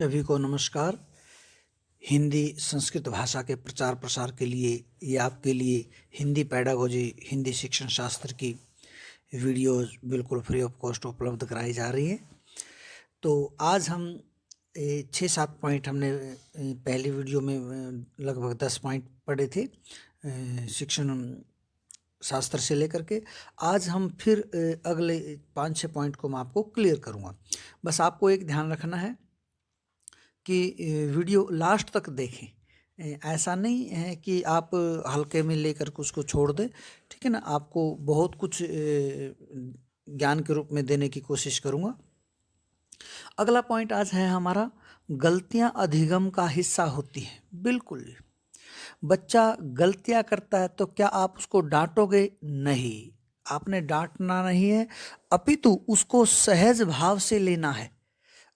सभी को नमस्कार। हिंदी संस्कृत भाषा के प्रचार प्रसार के लिए ये आपके लिए हिंदी पेडागोजी, हिंदी शिक्षण शास्त्र की वीडियोस बिल्कुल फ्री ऑफ कॉस्ट उपलब्ध कराई जा रही है। तो आज हम 6-7 पॉइंट हमने पहली वीडियो में लगभग 10 पॉइंट पढ़े थे शिक्षण शास्त्र से लेकर के। आज हम फिर अगले 5-6 पॉइंट को मैं आपको क्लियर करूँगा। बस आपको एक ध्यान रखना है कि वीडियो लास्ट तक देखें। ऐसा नहीं है कि आप हल्के में लेकर के उसको छोड़ दें, ठीक है ना। आपको बहुत कुछ ज्ञान के रूप में देने की कोशिश करूँगा। अगला पॉइंट आज है हमारा, गलतियाँ अधिगम का हिस्सा होती हैं। बिल्कुल, बच्चा गलतियाँ करता है तो क्या आप उसको डांटोगे? नहीं, आपने डांटना नहीं है, अपितु उसको सहज भाव से लेना है।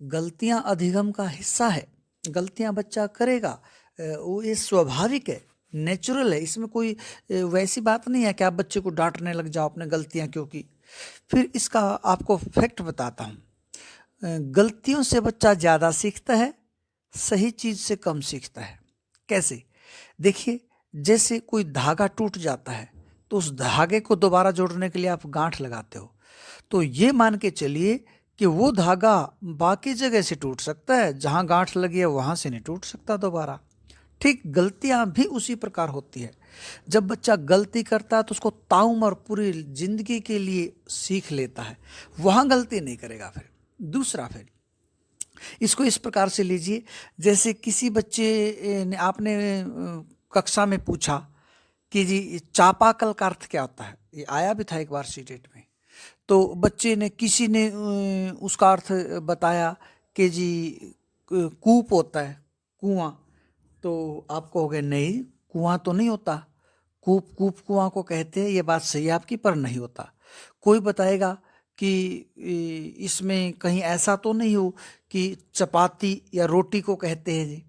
गलतियां अधिगम का हिस्सा है, गलतियां बच्चा करेगा, वो ये स्वाभाविक है, नेचुरल है। इसमें कोई वैसी बात नहीं है कि आप बच्चे को डांटने लग जाओ आपने गलतियां क्यों की। फिर इसका आपको फैक्ट बताता हूँ। गलतियों से बच्चा ज़्यादा सीखता है, सही चीज़ से कम सीखता है। कैसे? देखिए, जैसे कोई धागा टूट जाता है तो उस धागे को दोबारा जोड़ने के लिए आप गांठ लगाते हो, तो ये मान के चलिए कि वो धागा बाकी जगह से टूट सकता है, जहाँ गांठ लगी है वहाँ से नहीं टूट सकता दोबारा। ठीक गलतियाँ भी उसी प्रकार होती है। जब बच्चा गलती करता है तो उसको ताउम्र पूरी जिंदगी के लिए सीख लेता है, वहाँ गलती नहीं करेगा। फिर दूसरा, फिर इसको इस प्रकार से लीजिए, जैसे किसी बच्चे ने आपने कक्षा में पूछा कि जी चापाकल का अर्थ क्या होता है। ये आया भी था एक बार सीटेट में। तो बच्चे ने, किसी ने उसका अर्थ बताया कि जी कूप होता है, कुआं। तो आप कहोगे नहीं, कुआं तो नहीं होता, कूप कुआं को कहते हैं। ये बात सही है आपकी, पर नहीं होता। कोई बताएगा कि इसमें कहीं ऐसा तो नहीं हो कि चपाती या रोटी को कहते हैं जी,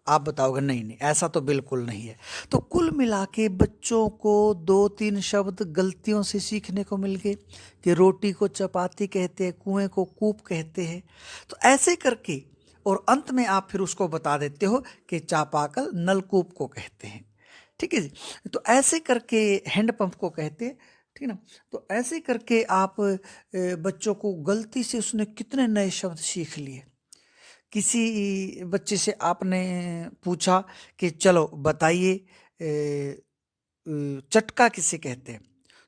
आप बताओगे नहीं नहीं, ऐसा तो बिल्कुल नहीं है। तो कुल मिला के बच्चों को 2-3 शब्द गलतियों से सीखने को मिल गए कि रोटी को चपाती कहते हैं, कुएं को कूप कहते हैं। तो ऐसे करके, और अंत में आप फिर उसको बता देते हो कि चापाकल नलकूप को कहते हैं, ठीक है जी। तो ऐसे करके हैंडपंप को कहते हैं, ठीक है ना। तो ऐसे करके आप बच्चों को, गलती से उसने कितने नए शब्द सीख लिए। किसी बच्चे से आपने पूछा कि चलो बताइए चटका किसे कहते हैं,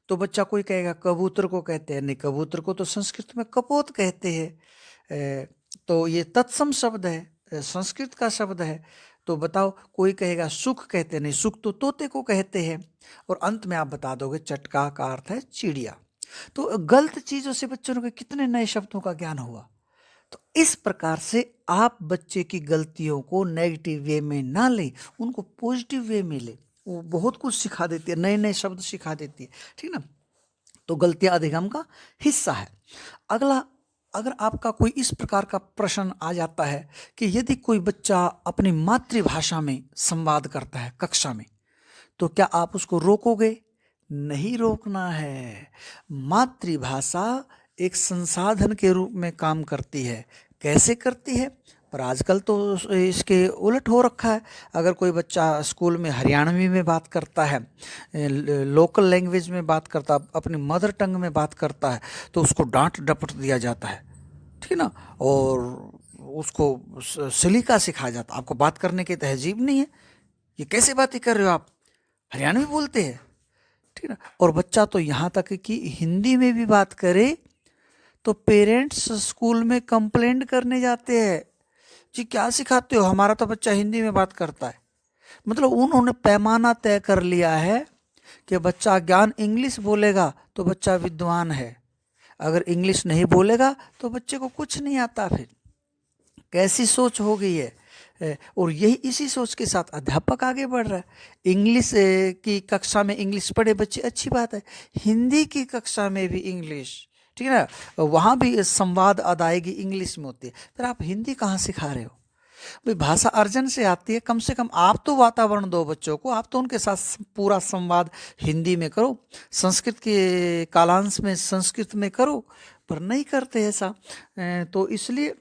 तो बच्चा कोई कहेगा कबूतर को कहते हैं। नहीं, कबूतर को तो संस्कृत में कपोत कहते हैं। तो ये तत्सम शब्द है, संस्कृत का शब्द है। तो बताओ, कोई कहेगा सुख कहते हैं। नहीं, सुख तो तोते को कहते हैं। और अंत में आप बता दोगे चटका का अर्थ है चिड़िया। तो गलत चीज़ों से बच्चों को कितने नए शब्दों का ज्ञान हुआ। तो इस प्रकार से आप बच्चे की गलतियों को नेगेटिव वे में ना लें, उनको पॉजिटिव वे में लें। वो बहुत कुछ सिखा देती है, नए नए शब्द सिखा देती है, ठीक ना। तो गलतियां अधिगम का हिस्सा है। अगला, अगर आपका कोई इस प्रकार का प्रश्न आ जाता है कि यदि कोई बच्चा अपनी मातृभाषा में संवाद करता है कक्षा में, तो क्या आप उसको रोकोगे? नहीं रोकना है। मातृभाषा एक संसाधन के रूप में काम करती है। कैसे करती है? पर आजकल तो इसके उलट हो रखा है। अगर कोई बच्चा स्कूल में हरियाणवी में बात करता है, लोकल लैंग्वेज में बात करता, अपनी मदर टंग में बात करता है, तो उसको डांट डपट दिया जाता है, ठीक है ना। और उसको सलीका सिखाया जाता, आपको बात करने की तहजीब नहीं है, ये कैसे बातें कर रहे हो आप, हरियाणवी बोलते हैं, ठीक है ना। और बच्चा तो यहाँ तक कि हिंदी में भी बात करे तो पेरेंट्स स्कूल में कंप्लेंट करने जाते हैं, जी क्या सिखाते हो, हमारा तो बच्चा हिंदी में बात करता है। मतलब उन्होंने पैमाना तय कर लिया है कि बच्चा ज्ञान इंग्लिश बोलेगा तो बच्चा विद्वान है, अगर इंग्लिश नहीं बोलेगा तो बच्चे को कुछ नहीं आता। फिर कैसी सोच हो गई है। और यही, इसी सोच के साथ अध्यापक आगे बढ़ रहा है। इंग्लिश की कक्षा में इंग्लिश पढ़े बच्चे, अच्छी बात है। हिंदी की कक्षा में भी इंग्लिश, ठीक है ना, वहाँ भी संवाद अदायगी इंग्लिश में होती है। फिर आप हिंदी कहाँ सिखा रहे हो भाई? भाषा अर्जन से आती है। कम से कम आप तो वातावरण दो बच्चों को, आप तो उनके साथ पूरा संवाद हिंदी में करो, संस्कृत के कालांश में संस्कृत में करो, पर नहीं करते ऐसा। तो इसलिए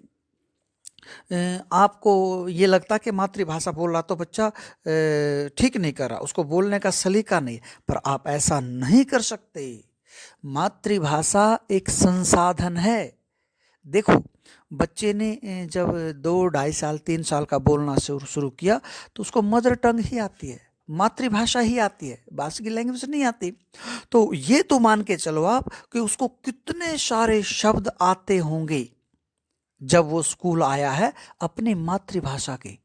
आपको ये लगता कि मातृभाषा बोल रहा तो बच्चा ठीक नहीं कर रहा, उसको बोलने का सलीका नहीं, पर आप ऐसा नहीं कर सकते। मातृभाषा एक संसाधन है। देखो, बच्चे ने जब 2 ढाई साल 3 साल का बोलना शुरू किया तो उसको मदर टंग ही आती है, मातृभाषा ही आती है, बाकी की लैंग्वेज नहीं आती। तो ये तो मान के चलो आप कि उसको कितने सारे शब्द आते होंगे जब वो स्कूल आया है अपनी मातृभाषा के।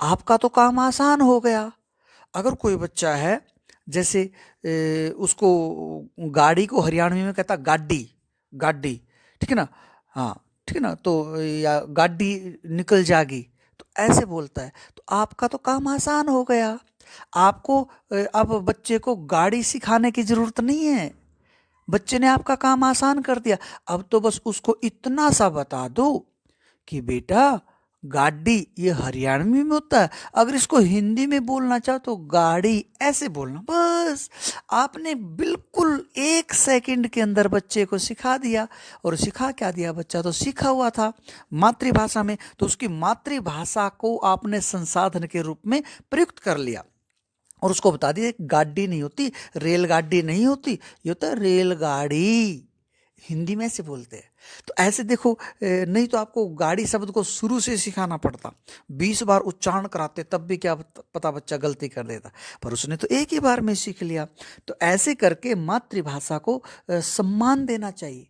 आपका तो काम आसान हो गया। अगर कोई बच्चा है, जैसे उसको गाड़ी को हरियाणवी में कहता गाड़ी, गाड़ी, ठीक है ना, हाँ ठीक है ना, तो या गाड़ी निकल जाएगी, तो ऐसे बोलता है, तो आपका तो काम आसान हो गया। आपको अब बच्चे को गाड़ी सिखाने की जरूरत नहीं है, बच्चे ने आपका काम आसान कर दिया। अब तो बस उसको इतना सा बता दो कि बेटा गाड़ी ये हरियाणवी में होता है, अगर इसको हिंदी में बोलना चाहो तो गाड़ी ऐसे बोलना, बस आपने बिल्कुल 1 सेकंड के अंदर बच्चे को सिखा दिया। और सिखा क्या दिया, बच्चा तो सीखा हुआ था मातृभाषा में, तो उसकी मातृभाषा को आपने संसाधन के रूप में प्रयुक्त कर लिया और उसको बता दिया गाड़ी नहीं होती, रेलगाड़ी नहीं होती, ये होता है रेलगाड़ी, हिंदी में ऐसे बोलते हैं। तो ऐसे देखो, नहीं तो आपको गाड़ी शब्द को शुरू से सिखाना पड़ता, 20 बार उच्चारण कराते, तब भी क्या पता बच्चा गलती कर देता, पर उसने तो एक ही बार में सीख लिया। तो ऐसे करके मातृभाषा को सम्मान देना चाहिए।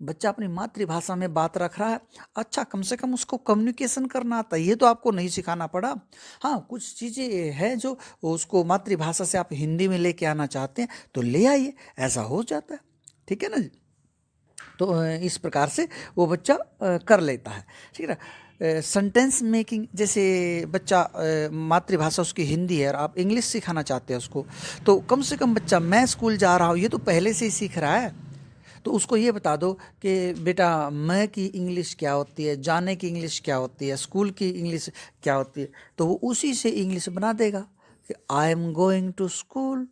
बच्चा अपनी मातृभाषा में बात रख रहा है, अच्छा कम से कम उसको कम्युनिकेशन करना आता है, ये तो आपको नहीं सिखाना पड़ा। हाँ, कुछ चीज़ें हैं जो उसको मातृभाषा से आप हिंदी में लेके आना चाहते हैं तो ले आइए, ऐसा हो जाता है, ठीक है ना जी। तो इस प्रकार से वो बच्चा कर लेता है, ठीक है ना। सेंटेंस मेकिंग, जैसे बच्चा मातृभाषा उसकी हिंदी है और आप इंग्लिश सिखाना चाहते हैं उसको, तो कम से कम बच्चा मैं स्कूल जा रहा हूँ ये तो पहले से ही सीख रहा है, तो उसको ये बता दो कि बेटा मैं की इंग्लिश क्या होती है, जाने की इंग्लिश क्या होती है, स्कूल की इंग्लिश क्या होती है, तो वो उसी से इंग्लिश बना देगा कि I am going to school.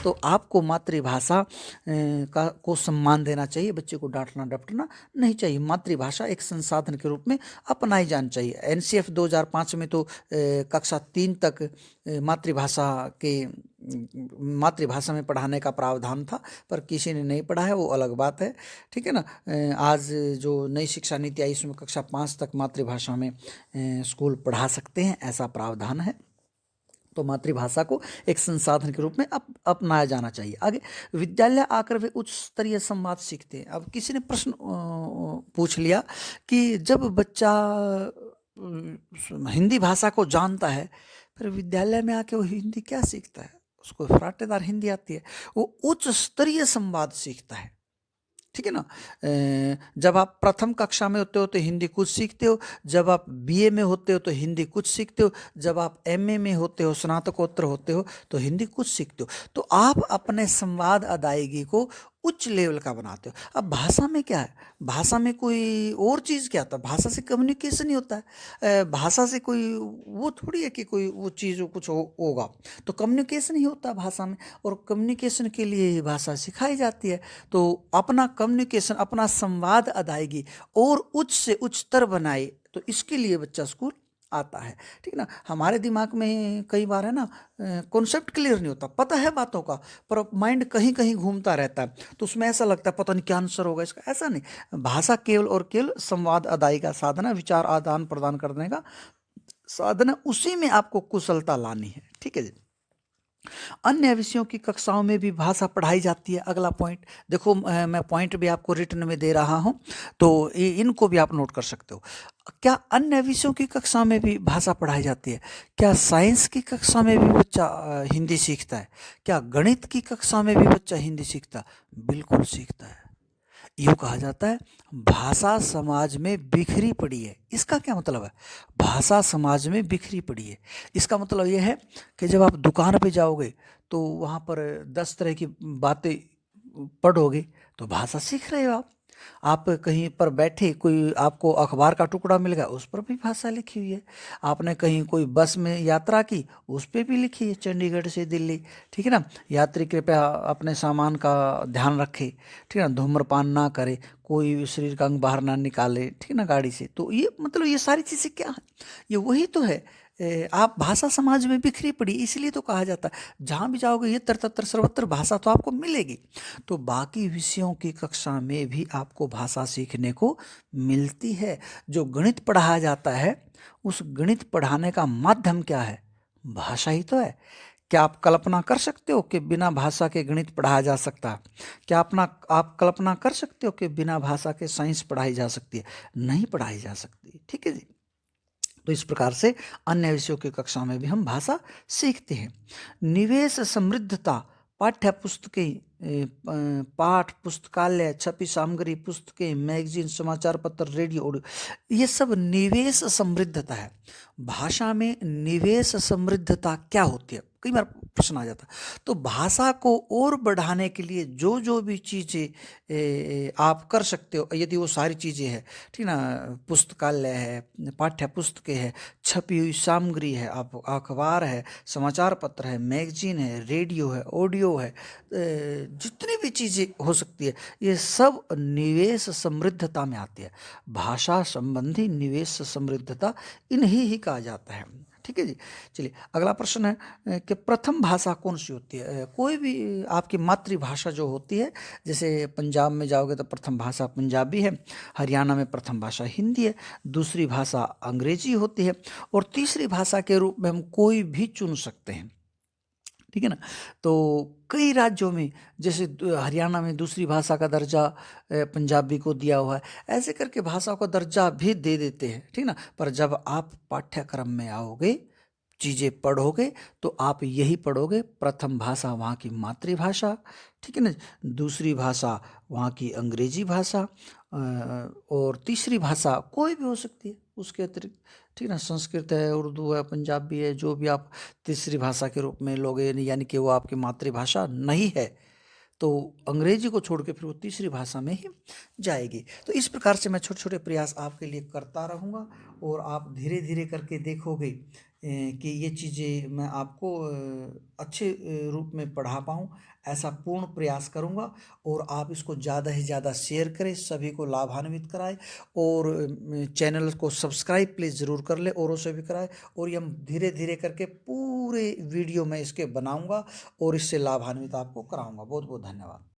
तो आपको मातृभाषा का को सम्मान देना चाहिए, बच्चे को डांटना डपटना नहीं चाहिए। मातृभाषा एक संसाधन के रूप में अपनाई जानी चाहिए। एनसीएफ 2005 में तो कक्षा 3 तक मातृभाषा के मातृभाषा में पढ़ाने का प्रावधान था, पर किसी ने नहीं पढ़ा है, वो अलग बात है, ठीक है ना। आज जो नई शिक्षा नीति आई उसमें कक्षा 5 तक मातृभाषा में स्कूल पढ़ा सकते हैं, ऐसा प्रावधान है। तो मातृभाषा को एक संसाधन के रूप में अपनाया जाना चाहिए। आगे, विद्यालय आकर वे उच्च स्तरीय संवाद सीखते हैं। अब किसी ने प्रश्न पूछ लिया कि जब बच्चा हिंदी भाषा को जानता है, फिर विद्यालय में आके वो हिंदी क्या सीखता है, उसको फराटेदार हिंदी आती है, वो उच्च स्तरीय संवाद सीखता है, ठीक है ना। जब आप प्रथम कक्षा में होते हो तो हिंदी कुछ सीखते हो, जब आप बीए में होते हो तो हिंदी कुछ सीखते हो, जब आप एमए में होते हो, स्नातकोत्तर होते हो तो हिंदी कुछ सीखते हो। तो आप अपने संवाद अदायगी को उच्च लेवल का बनाते हो। अब भाषा में क्या है, भाषा में कोई और चीज़ क्या होता है, भाषा से कम्युनिकेशन ही होता है। भाषा से कोई वो थोड़ी है कि कोई वो चीज़ कुछ होगा, तो कम्युनिकेशन ही होता है भाषा में, और कम्युनिकेशन के लिए ही भाषा सिखाई जाती है। तो अपना कम्युनिकेशन, अपना संवाद अदायगी और उच्च से उच्चतर बनाए, तो इसके लिए बच्चा स्कूल आता है, ठीक है ना। हमारे दिमाग में कई बार है ना कॉन्सेप्ट क्लियर नहीं होता, पता है बातों का, पर माइंड कहीं कहीं घूमता रहता है, तो उसमें ऐसा लगता है पता नहीं क्या आंसर होगा इसका। ऐसा नहीं, भाषा केवल और केवल संवाद अदायगी का साधन है, विचार आदान प्रदान करने का साधन है, उसी में आपको कुशलता लानी है, ठीक है जी। अन्य विषयों की कक्षाओं में भी भाषा पढ़ाई जाती है। अगला पॉइंट देखो, मैं पॉइंट भी आपको रिटन में दे रहा हूँ, तो इनको भी आप नोट कर सकते हो। क्या अन्य विषयों की कक्षा में भी भाषा पढ़ाई जाती है? क्या साइंस की कक्षा में भी बच्चा हिंदी सीखता है? क्या गणित की कक्षा में भी बच्चा हिंदी सीखता है? बिल्कुल सीखता है। यूँ कहा जाता है भाषा समाज में बिखरी पड़ी है। इसका क्या मतलब है, भाषा समाज में बिखरी पड़ी है? इसका मतलब ये है कि जब आप दुकान पे जाओगे तो वहाँ पर 10 तरह की बातें पढ़ोगे तो भाषा सीख रहे हो आप। आप कहीं पर बैठे, कोई आपको अखबार का टुकड़ा मिल गया, उस पर भी भाषा लिखी हुई है। आपने कहीं कोई बस में यात्रा की, उस पे भी लिखी है, चंडीगढ़ से दिल्ली, ठीक है ना। यात्री कृपया अपने सामान का ध्यान रखे, ठीक है ना, धूम्रपान ना करे, कोई शरीर का अंग बाहर ना निकाले, ठीक है ना, गाड़ी से। तो ये मतलब ये सारी चीज़ें क्या है, ये वही तो है। आप भाषा समाज में बिखरी पड़ी, इसलिए तो कहा जाता है जहाँ भी जाओगे ये तरतर सर्वत्र भाषा तो आपको मिलेगी। तो बाकी विषयों की कक्षा में भी आपको भाषा सीखने को मिलती है। जो गणित पढ़ाया जाता है, उस गणित पढ़ाने का माध्यम क्या है, भाषा ही तो है। क्या आप कल्पना कर सकते हो कि बिना भाषा के गणित पढ़ाया जा सकता है? क्या आप कल्पना कर सकते हो कि बिना भाषा के साइंस पढ़ाई जा सकती है? नहीं पढ़ाई जा सकती, ठीक है जी। तो इस प्रकार से अन्य विषयों की कक्षा में भी हम भाषा सीखते हैं। निवेश समृद्धता, पाठ्य पुस्तकें, पाठ पुस्तकालय, छपी सामग्री, पुस्तकें, मैगजीन, समाचार पत्र, रेडियो, ऑडियो, ये सब निवेश समृद्धता है। भाषा में निवेश समृद्धता क्या होती है, कई बार प्रश्न आ जाता है। तो भाषा को और बढ़ाने के लिए जो जो भी चीज़ें आप कर सकते हो, यदि वो सारी चीज़ें हैं, ठीक ना, पुस्तकालय है, पाठ्य पुस्तकें है, छपी हुई सामग्री है, आप अखबार है, समाचार पत्र है, मैगजीन है, रेडियो है, ऑडियो है, जितनी भी चीज़ें हो सकती है, ये सब निवेश समृद्धता में आती है। भाषा संबंधी निवेश समृद्धता इन्हीं ही कहा जाता है, ठीक है जी। चलिए अगला प्रश्न है कि प्रथम भाषा कौन सी होती है। कोई भी आपकी मातृभाषा जो होती है, जैसे पंजाब में जाओगे तो प्रथम भाषा पंजाबी है, हरियाणा में प्रथम भाषा हिंदी है, दूसरी भाषा अंग्रेजी होती है, और तीसरी भाषा के रूप में हम कोई भी चुन सकते हैं, ठीक है ना। तो कई राज्यों में, जैसे हरियाणा में दूसरी भाषा का दर्जा पंजाबी को दिया हुआ है, ऐसे करके भाषा को दर्जा भी दे देते हैं, ठीक ना। पर जब आप पाठ्यक्रम में आओगे, चीज़ें पढ़ोगे, तो आप यही पढ़ोगे, प्रथम भाषा वहाँ की मातृभाषा, ठीक है ना, दूसरी भाषा वहाँ की अंग्रेजी भाषा, और तीसरी भाषा कोई भी हो सकती है उसके अतिरिक्त, ठीक ना, संस्कृत है, उर्दू है, पंजाबी है, जो भी आप तीसरी भाषा के रूप में लोगे, यानी कि वो आपकी मातृभाषा नहीं है, तो अंग्रेजी को छोड़ के फिर वो तीसरी भाषा में ही जाएगी। तो इस प्रकार से मैं छोटे छोटे प्रयास आपके लिए करता रहूँगा, और आप धीरे धीरे करके देखोगे कि ये चीज़ें मैं आपको अच्छे रूप में पढ़ा पाऊँ, ऐसा पूर्ण प्रयास करूँगा। और आप इसको ज़्यादा से ज़्यादा शेयर करें, सभी को लाभान्वित कराएं, और चैनल को सब्सक्राइब प्लीज़ ज़रूर कर ले, औरों से भी कराएं। और ये हम धीरे धीरे करके पूरे वीडियो में इसके बनाऊँगा और इससे लाभान्वित आपको कराऊँगा। बहुत बहुत धन्यवाद।